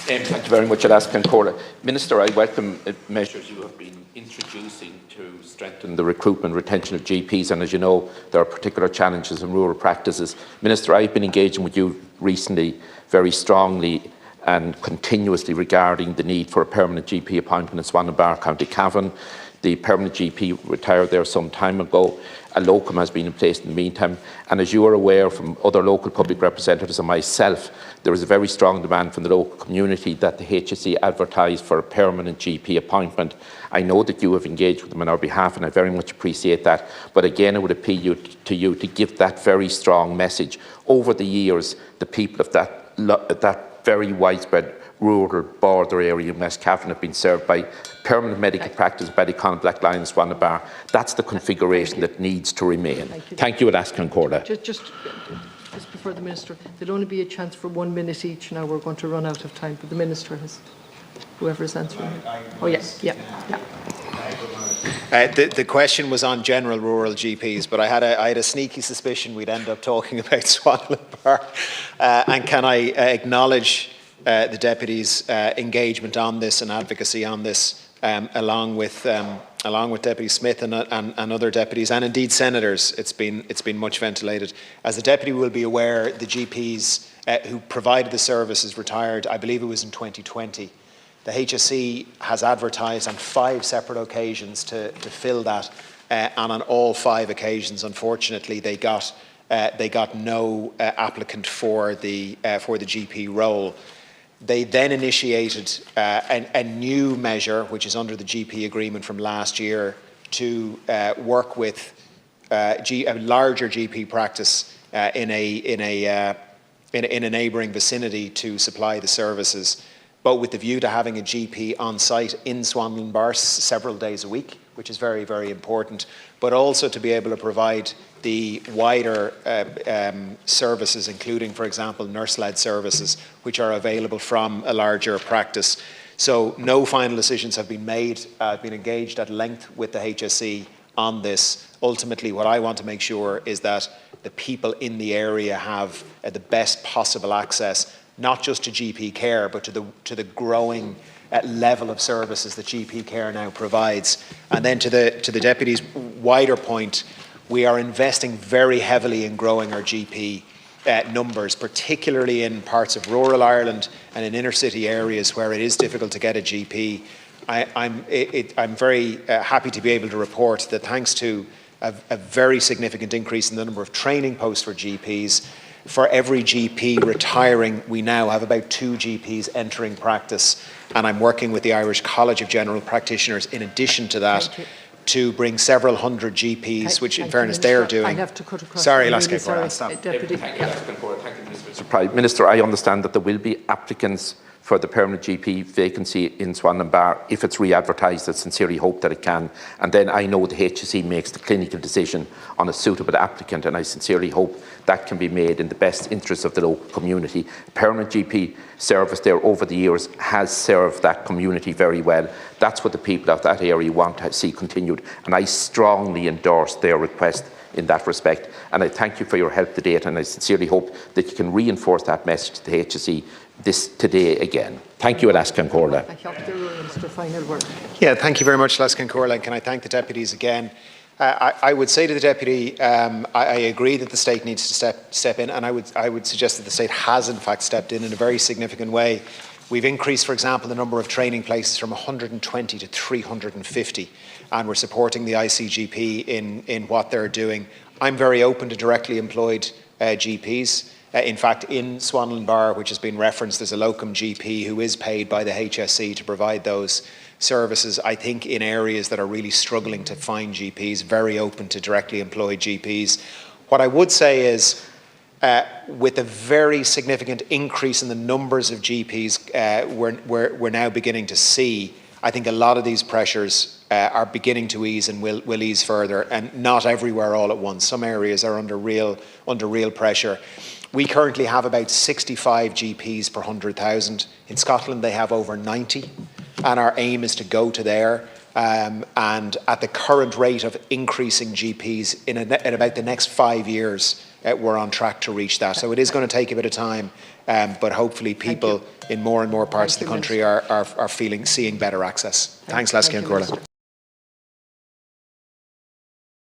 Thank you very much, Alaska Cora. Minister, I welcome measures you have been introducing to strengthen the recruitment and retention of GPs, and as you know, there are particular challenges in rural practices. Minister, I've been engaging with you recently very strongly and continuously regarding the need for a permanent GP appointment in Swan and Bar, County Cavan. The permanent GP retired there some time ago. A locum has been in place in the meantime. And as you are aware from other local public representatives and myself, there is a very strong demand from the local community that the HSE advertise for a permanent GP appointment. I know that you have engaged with them on our behalf, and I very much appreciate that. But again, I would appeal to you to give that very strong message. Over the years, the people of that very widespread rural border area of West Cavan have been served by permanent medical practice by the Connacht Black Lions Swan and Bar. That's the configuration that needs to remain. Thank you, Alaska Corda. Just before the Minister, there'll only be a chance for 1 minute each now. We're going to run out of time, but the Minister has, whoever is answering. Oh, yes, yeah. The question was on general rural GPs, but I had a sneaky suspicion we'd end up talking about Swan and Bar. And can I acknowledge the Deputy's engagement on this and advocacy on this, along with Deputy Smith and other deputies, and indeed senators. It's been much ventilated. As the Deputy will be aware, the GPs who provided the services retired, I believe it was in 2020. The HSE has advertised on 5 separate occasions to fill that, and on all 5 occasions, unfortunately, they got no applicant for the GP role. They then initiated a new measure, which is under the GP agreement from last year, to work with a larger GP practice in a neighbouring vicinity to supply the services, but with the view to having a GP on site in Swan and Bar several days a week, which is very, very important, but also to be able to provide the wider services, including, for example, nurse-led services, which are available from a larger practice. So no final decisions have been made. I've been engaged at length with the HSE on this. Ultimately, what I want to make sure is that the people in the area have the best possible access, not just to GP care, but to the growing level of services that GP care now provides. And then to the Deputy's wider point, we are investing very heavily in growing our GP numbers, particularly in parts of rural Ireland and in inner city areas where it is difficult to get a GP. I'm very happy to be able to report that thanks to a very significant increase in the number of training posts for GPs, for every GP retiring, we now have about 2 GPs entering practice. And I'm working with the Irish College of General Practitioners in addition to that to bring several hundred GPs, which in fairness they are doing. I have to cut across. Sorry, Deputy. Thank you, Minister, I understand that there will be applicants for the permanent GP vacancy in Swan and Bar if it's re-advertised. I sincerely hope that it can. And then I know the HSE makes the clinical decision on a suitable applicant, and I sincerely hope that can be made in the best interest of the local community. Permanent GP service there over the years has served that community very well. That's what the people of that area want to see continued, and I strongly endorse their request in that respect. And I thank you for your help to date, and I sincerely hope that you can reinforce that message to the HSE today again. Thank you, Alaska Corla. Yeah, thank you very much, Alaska Corla. Can I thank the deputies again? I would say to the deputy, I agree that the state needs to step in, and I would suggest that the state has in fact stepped in a very significant way. We've increased, for example, the number of training places from 120 to 350, and we're supporting the ICGP in what they're doing. I'm very open to directly employed GPs. In fact, in Swan and Bar, which has been referenced, there's a locum GP who is paid by the HSE to provide those services. I think in areas that are really struggling to find GPs, very open to directly employed GPs. What I would say is, with a very significant increase in the numbers of GPs we're now beginning to see, I think a lot of these pressures are beginning to ease and will ease further, and not everywhere all at once. Some areas are under real pressure. We currently have about 65 GPs per 100,000. In Scotland, they have over 90, and our aim is to go to there. And at the current rate of increasing GPs in about the next 5 years, we're on track to reach that. So it is going to take a bit of time, but hopefully people in more and more parts of the country are seeing better access. Thanks, Leslie and Corla.